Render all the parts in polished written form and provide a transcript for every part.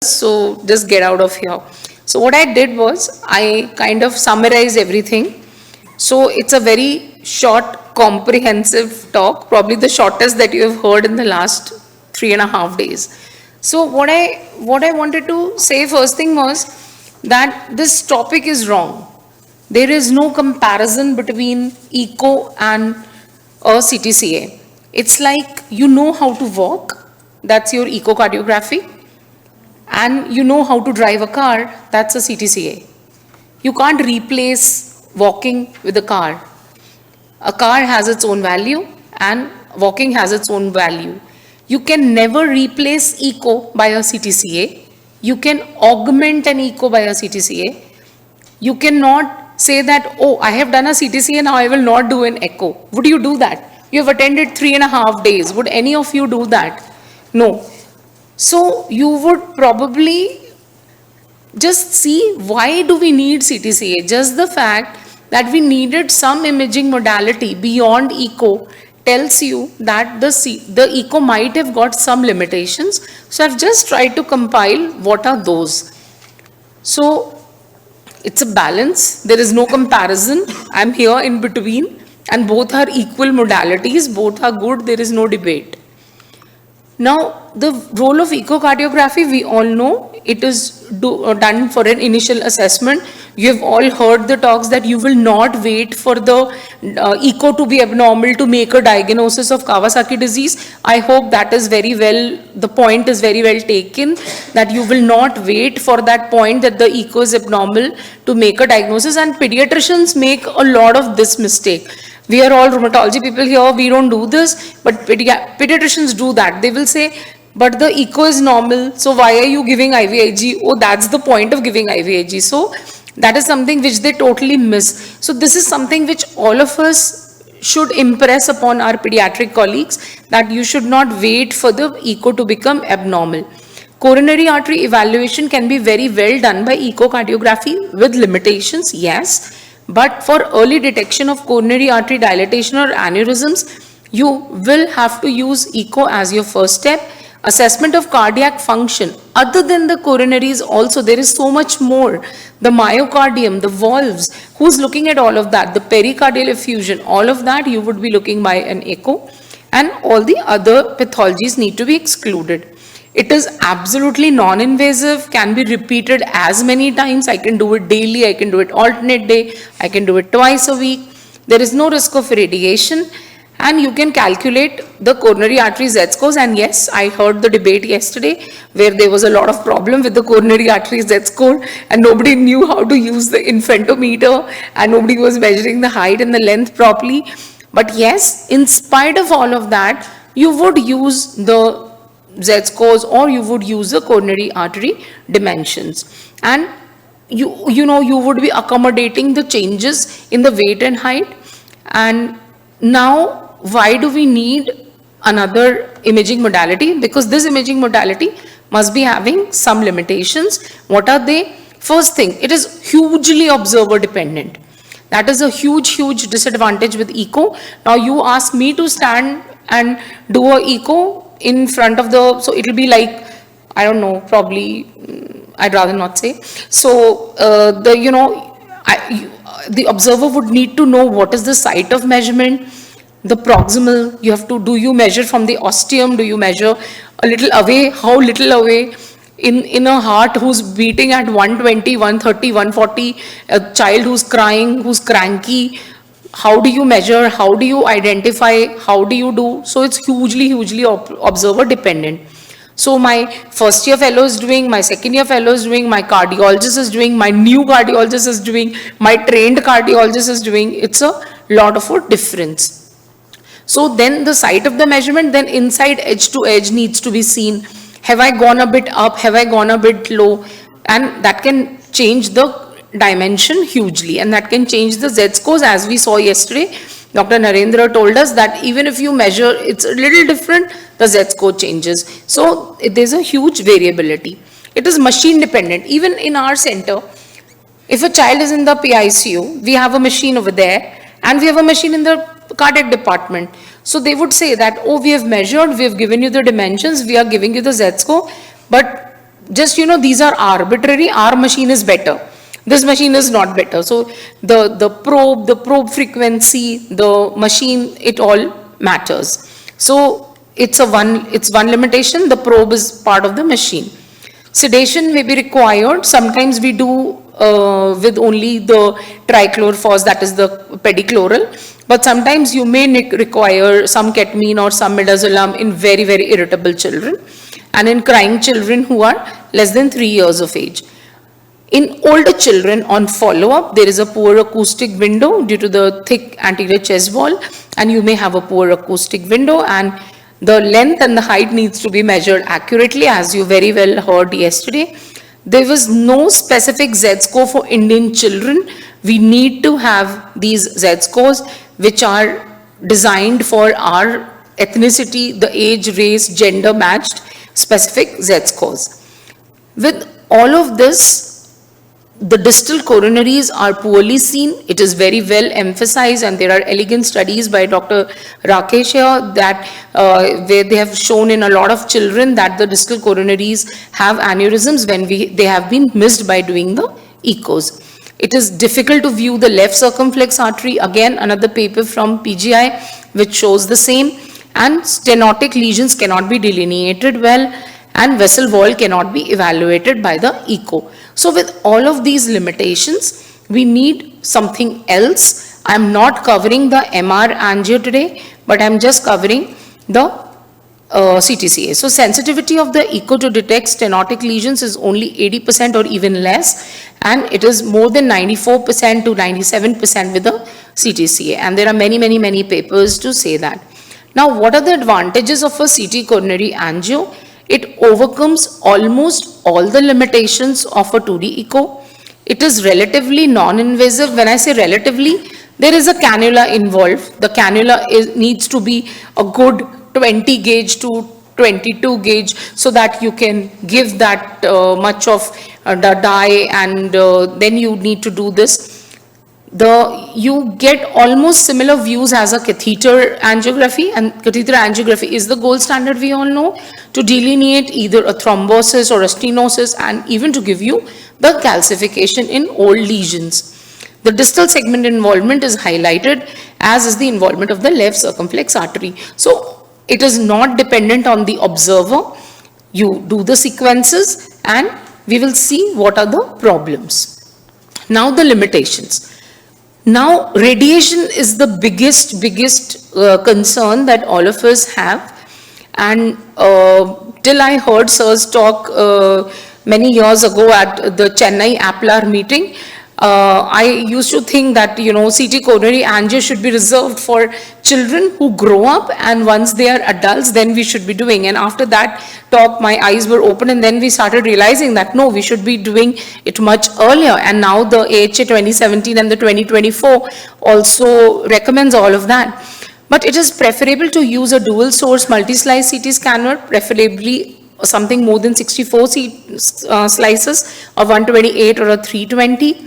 so just get out of here. So what I did was I kind of summarized everything. So it's a very short, comprehensive talk, probably the shortest that you have heard in the last 3.5 days. So what I wanted to say first thing was that this topic is wrong. There is no comparison between eco and a CTCA. It's like you know how to walk, that's your echocardiography, and you know how to drive a car, that's a CTCA. You can't replace walking with a car. A car has its own value and walking has its own value. You can never replace eco by a CTCA. You can augment an eco by a CTCA. You cannot say that, oh, I have done a CTCA, now I will not do an echo. Would you do that? You have attended 3.5 days. Would any of you do that? No. So you would probably just see, why do we need CTCA? Just the fact that we needed some imaging modality beyond echo tells you that the echo might have got some limitations. So I've just tried to compile what are those. So it's a balance. There is no comparison. I'm here in between, and both are equal modalities. Both are good. There is no debate. Now, the role of echocardiography, we all know it is done for an initial assessment. You have all heard the talks that you will not wait for the echo to be abnormal to make a diagnosis of Kawasaki disease. I hope that is very well, the point is very well taken, that you will not wait for that point that the echo is abnormal to make a diagnosis, and pediatricians make a lot of this mistake. We are all rheumatology people here, we don't do this, but pediatricians do that. They will say, but the echo is normal, so why are you giving IVIG? Oh, that's the point of giving IVIG. So that is something which they totally miss. So this is something which all of us should impress upon our pediatric colleagues, that you should not wait for the echo to become abnormal. Coronary artery evaluation can be very well done by echocardiography with limitations, yes. But for early detection of coronary artery dilatation or aneurysms, you will have to use echo as your first step. Assessment of cardiac function, other than the coronaries also, there is so much more. The myocardium, the valves, who's looking at all of that? The pericardial effusion, all of that you would be looking by an echo, and all the other pathologies need to be excluded. It is absolutely non-invasive, can be repeated as many times. I can do it daily, I can do it alternate day, I can do it twice a week. There is no risk of radiation, and you can calculate the coronary artery Z-scores. And yes, I heard the debate yesterday where there was a lot of problem with the coronary artery Z-score, and nobody knew how to use the infantometer, and nobody was measuring the height and the length properly. But yes, in spite of all of that, you would use the Z-scores, or you would use the coronary artery dimensions, and you would be accommodating the changes in the weight and height. And now, why do we need another imaging modality? Because this imaging modality must be having some limitations. What are they? First thing, it is hugely observer dependent. That is a huge disadvantage with echo. Now you ask me to stand and do a echo in front of the, so it will be like, I don't know, probably, I'd rather not say. So the observer would need to know what is the site of measurement, the proximal. You have to, do you measure from the ostium? Do you measure a little away? How little away? In a heart who's beating at 120, 130, 140, a child who's crying, who's cranky, how do you measure? How do you identify? How do you do? So it's hugely observer dependent. So my first year fellow is doing, my second year fellow is doing, my cardiologist is doing, my new cardiologist is doing, my trained cardiologist is doing. It's a lot of a difference. So then the site of the measurement, then inside edge to edge needs to be seen. Have I gone a bit up? Have I gone a bit low? And that can change the dimension hugely, and that can change the Z-scores. As we saw yesterday, Dr. Narendra told us that even if you measure, it's a little different, the Z-score changes. So there's a huge variability. It is machine dependent. Even in our center, if a child is in the PICU, we have a machine over there, and we have a machine in the cardiac department. So they would say that, oh, we have measured, we have given you the dimensions, we are giving you the Z-score, but just, these are arbitrary, our machine is better. This machine is not better. So the probe frequency, the machine, it all matters. So it's one limitation, the probe is part of the machine. Sedation may be required. Sometimes we do with only the trichlorphos, that is the pedichloral, but sometimes you may require some ketamine or some midazolam in very, very irritable children and in crying children who are less than 3 years of age. In older children on follow-up, there is a poor acoustic window due to the thick anterior chest wall, and you may have a poor acoustic window, and the length and the height needs to be measured accurately, as you very well heard yesterday. There was no specific Z-score for Indian children. We need to have these Z-scores which are designed for our ethnicity, the age, race, gender matched specific Z-scores. With all of this, the distal coronaries are poorly seen. It is very well emphasized, and there are elegant studies by Dr. Rakesh here that where they have shown in a lot of children that the distal coronaries have aneurysms when they have been missed by doing the echos. It is difficult to view the left circumflex artery. Again, another paper from PGI which shows the same, and stenotic lesions cannot be delineated well, and vessel wall cannot be evaluated by the echo. So with all of these limitations, we need something else. I am not covering the MR angio today, but I am just covering the CTCA. So sensitivity of the echo to detect stenotic lesions is only 80% or even less, and it is more than 94% to 97% with the CTCA. And there are many papers to say that. Now, what are the advantages of a CT coronary angio? It overcomes almost all the limitations of a 2D echo. It is relatively non-invasive. When I say relatively, there is a cannula involved. The cannula needs to be a good 20 gauge to 22 gauge so that you can give that much of the dye, and then you need to do this. You get almost similar views as a catheter angiography, and catheter angiography is the gold standard, we all know, to delineate either a thrombosis or a stenosis, and even to give you the calcification in old lesions. The distal segment involvement is highlighted, as is the involvement of the left circumflex artery. So it is not dependent on the observer. You do the sequences and we will see what are the problems. Now the limitations. Now, radiation is the biggest concern that all of us have, and till I heard Sir's talk many years ago at the Chennai APLAR meeting, I used to think that, CT coronary angio should be reserved for children who grow up, and once they are adults, then we should be doing. And after that talk, my eyes were open, and then we started realizing that no, we should be doing it much earlier. And now the AHA 2017 and the 2024 also recommends all of that. But it is preferable to use a dual source multi-slice CT scanner, preferably something more than 64 slices, or 128 or a 320.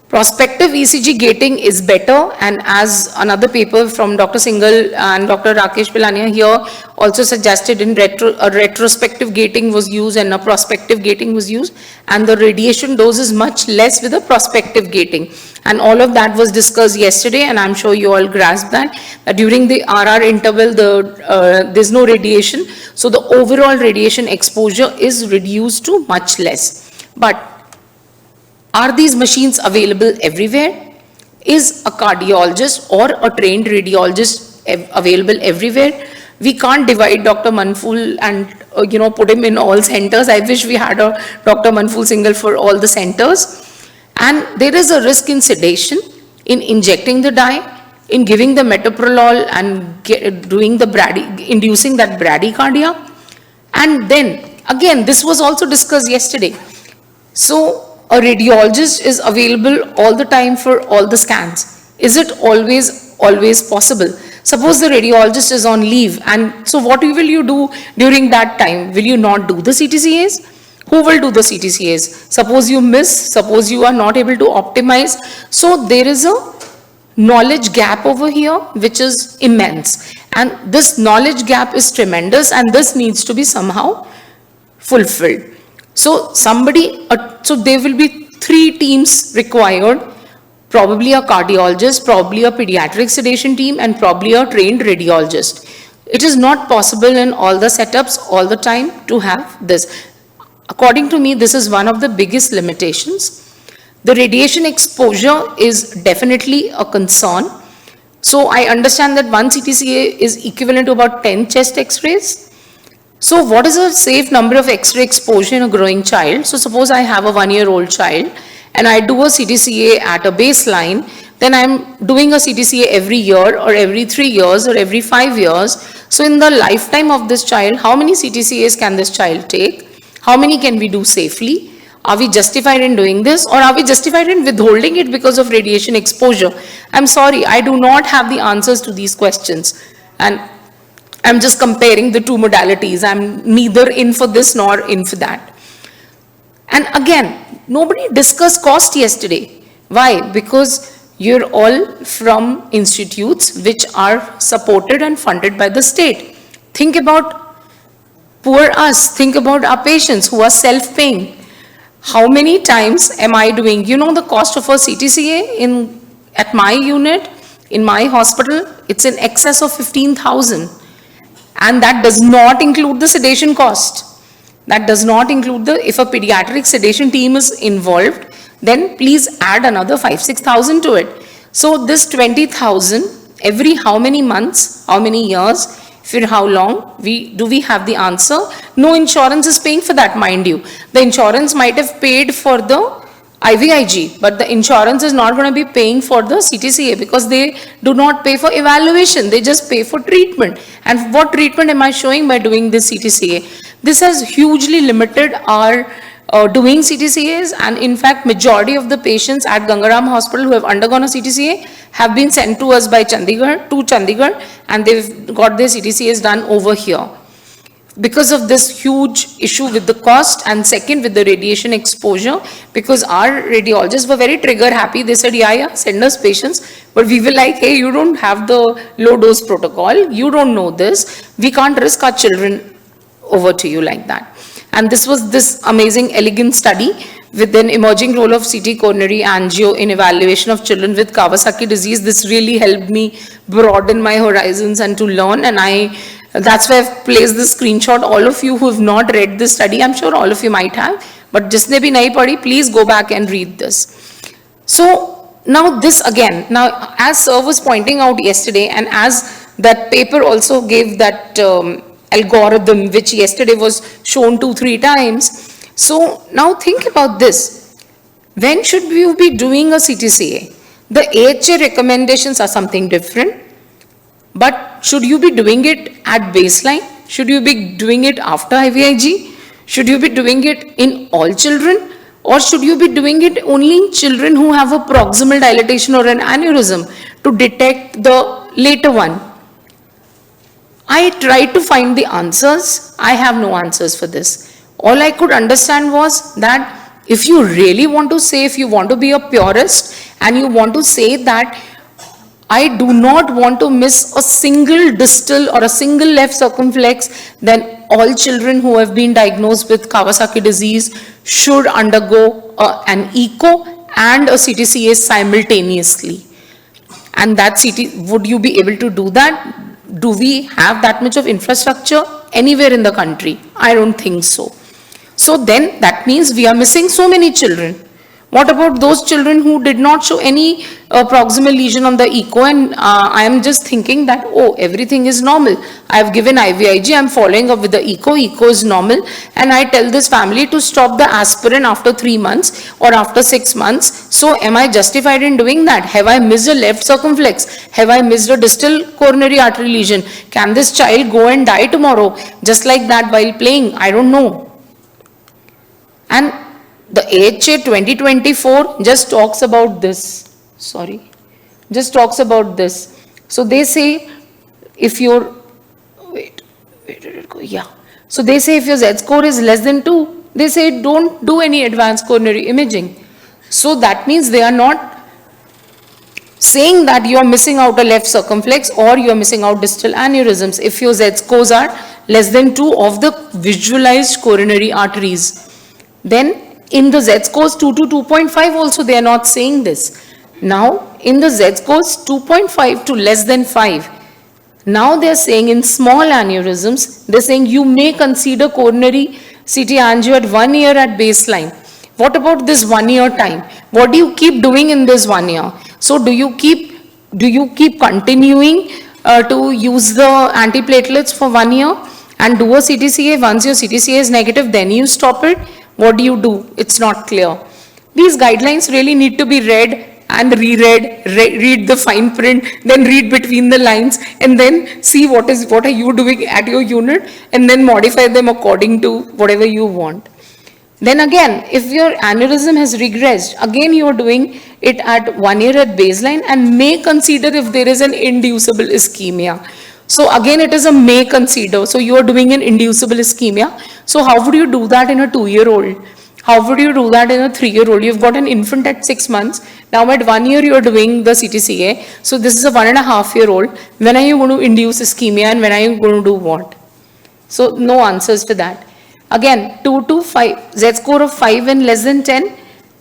Prospective ECG gating is better, and as another paper from Dr. Singhal and Dr. Rakesh Pilania here also suggested, in a retrospective gating was used and a prospective gating was used, and the radiation dose is much less with a prospective gating. And all of that was discussed yesterday, and I'm sure you all grasped that during the RR interval, there's no radiation, so the overall radiation exposure is reduced to much less. But are these machines available everywhere? Is a cardiologist or a trained radiologist available everywhere? We can't divide Dr. Manful and put him in all centers. I wish we had a Dr. Manful Singhal for all the centers. And there is a risk in sedation, in injecting the dye, in giving the metoprolol and doing the inducing that bradycardia. And then again, this was also discussed yesterday. So a radiologist is available all the time for all the scans. Is it always possible? Suppose the radiologist is on leave, and so what will you do during that time? Will you not do the CTCAs? Who will do the CTCAs? Suppose you miss, suppose you are not able to optimize. So there is a knowledge gap over here which is immense, and this knowledge gap is tremendous, and this needs to be somehow fulfilled. So so there will be 3 teams required, probably a cardiologist, probably a pediatric sedation team, and probably a trained radiologist. It is not possible in all the setups all the time to have this. According to me, this is one of the biggest limitations. The radiation exposure is definitely a concern. So I understand that one CTCA is equivalent to about 10 chest x-rays. So what is a safe number of X-ray exposure in a growing child? So suppose I have a 1-year-old child and I do a CTCA at a baseline, then I'm doing a CTCA every year or every 3 years or every 5 years. So in the lifetime of this child, how many CTCAs can this child take? How many can we do safely? Are we justified in doing this, or are we justified in withholding it because of radiation exposure? I'm sorry, I do not have the answers to these questions. And I'm just comparing the 2 modalities. I'm neither in for this nor in for that. And again, nobody discussed cost yesterday. Why? Because you're all from institutes which are supported and funded by the state. Think about poor us. Think about our patients who are self-paying. How many times am I doing, the cost of a CTCA at my unit, in my hospital, it's in excess of 15,000. And that does not include the sedation cost. That does not include if a pediatric sedation team is involved, then please add another 5,000-6,000 to it. So this 20,000, every how many months, how many years, for how long, do we have the answer? No insurance is paying for that, mind you. The insurance might have paid for the IVIG, but the insurance is not going to be paying for the CTCA because they do not pay for evaluation. They just pay for treatment. And what treatment am I showing by doing this CTCA? This has hugely limited our doing CTCAs, and in fact, majority of the patients at Gangaram Hospital who have undergone a CTCA have been sent to us by Chandigarh, and they've got their CTCAs done over here. Because of this huge issue with the cost, and second with the radiation exposure, because our radiologists were very trigger happy. They said, yeah, send us patients. But we were like, hey, you don't have the low dose protocol. You don't know this. We can't risk our children over to you like that. And this was this amazing, elegant study with an emerging role of CT coronary angio in evaluation of children with Kawasaki disease. This really helped me broaden my horizons and to learn. And that's why I've placed this screenshot. All of you who have not read this study, I'm sure all of you might have, but jisne bhi nahi padhi, please go back and read this. So now this again, now as Sir was pointing out yesterday, and as that paper also gave that algorithm which yesterday was shown 2-3 times. So now think about this. When should you be doing a CTCA? The AHA recommendations are something different. But should you be doing it at baseline? Should you be doing it after IVIG? Should you be doing it in all children? Or should you be doing it only in children who have a proximal dilatation or an aneurysm to detect the later one? I tried to find the answers. I have no answers for this. All I could understand was that if you really want to say, if you want to be a purist and you want to say that I do not want to miss a single distal or a single left circumflex, then all children who have been diagnosed with Kawasaki disease should undergo an echo and a CTCA simultaneously. And that would you be able to do that? Do we have that much of infrastructure anywhere in the country? I don't think so. So then that means we are missing so many children. What about those children who did not show any proximal lesion on the echo, and I am just thinking that, oh, everything is normal. I have given IVIG, I am following up with the echo is normal, and I tell this family to stop the aspirin after 3 months or after 6 months. So am I justified in doing that? Have I missed a left circumflex? Have I missed a distal coronary artery lesion? Can this child go and die tomorrow just like that while playing? I don't know. And the AHA 2024 just talks about this. Just talks about this. So they say if your, where did it go? Yeah. So they say if your Z score is less than 2, they say don't do any advanced coronary imaging. So that means they are not saying that you are missing out a left circumflex or you are missing out distal aneurysms if your Z scores are less than 2 of the visualized coronary arteries. Then in the Z scores 2 to 2.5 also they are not saying this. Now in the Z scores 2.5 to less than 5, now they are saying in small aneurysms, they are saying you may consider coronary CT angio at 1 year at baseline. What about this 1 year time? What do you keep doing in this 1 year? So do you keep continuing to use the antiplatelets for 1 year and do a CTCA? Once your CTCA is negative, then you stop it. What do you do? It's not clear. These guidelines really need to be read and reread, read the fine print, then read between the lines, and then see what are you doing at your unit, and then modify them according to whatever you want. Then again, if your aneurysm has regressed, again you are doing it at 1 year at baseline and may consider if there is an inducible ischemia. So again it is a may consider. So you are doing an inducible ischemia. So how would you do that in a 2-year-old? How would you do that in a 3-year-old? You've got an infant at 6 months. Now at 1 year you are doing the CTCA. So this is a 1.5-year-old. When are you going to induce ischemia and when are you going to do what? So no answers to that. Again 2 to 5, Z score of 5 and less than 10.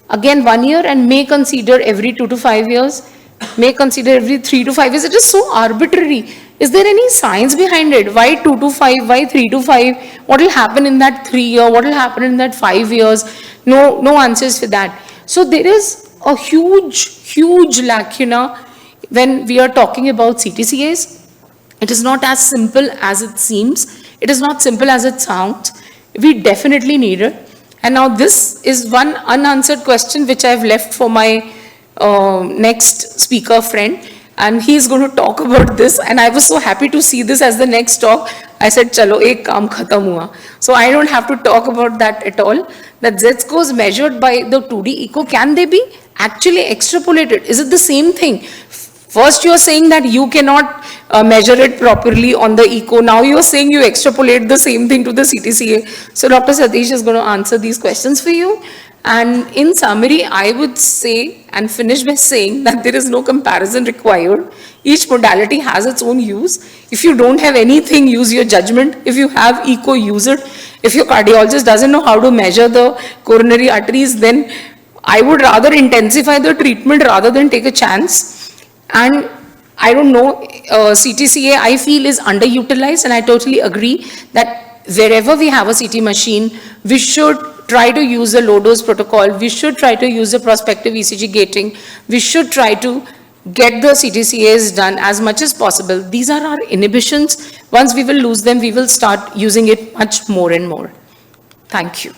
Again 1 year and may consider every 2 to 5 years. May consider every 3 to 5 years. It is so arbitrary. Is there any science behind it? Why 2 to 5? Why 3 to 5? What will happen in that 3 year? What will happen in that 5 years? No answers for that. So there is a huge lacuna when we are talking about CTCAs. It is not as simple as it seems. It is not simple as it sounds. We definitely need it. And now this is one unanswered question which I have left for my next speaker friend, and he is going to talk about this, and I was so happy to see this as the next talk. I said, chalo, ek kaam khatam hua. So I don't have to talk about that at all. That Z scores measured by the 2D echo, can they be actually extrapolated? Is it the same thing? First you are saying that you cannot measure it properly on the echo. Now you are saying you extrapolate the same thing to the CTCA. So Dr. Satish is going to answer these questions for you. And in summary, I would say and finish by saying that there is no comparison required. Each modality has its own use. If you don't have anything, use your judgment. If you have echo, use it. If your cardiologist doesn't know how to measure the coronary arteries, then I would rather intensify the treatment rather than take a chance. And I don't know, CTCA I feel is underutilized, and I totally agree that wherever we have a CT machine, we should try to use the low dose protocol. We should try to use the prospective ECG gating. We should try to get the CTCAs done as much as possible. These are our inhibitions. Once we will lose them, we will start using it much more and more. Thank you.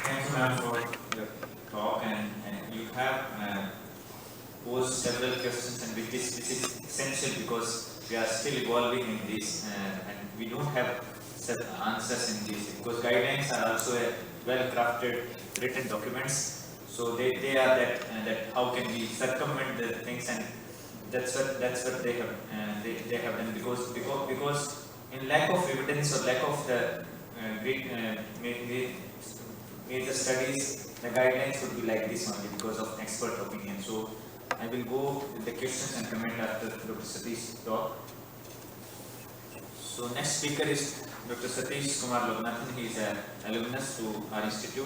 Thank you, ma'am, for your talk, and you have posed several questions, and which is essential because we are still evolving in this, and we don't have set answers in this, because guidelines are also a well-crafted written documents. So they are that how can we circumvent the things, and that's what they have done, because in lack of evidence or lack of the great major studies, the guidelines would be like this only because of expert opinion. So I will go with the questions and comment after Dr. Satish's talk. So next speaker is Dr. Satish Kumar Loganathan. He is an alumnus to our institute.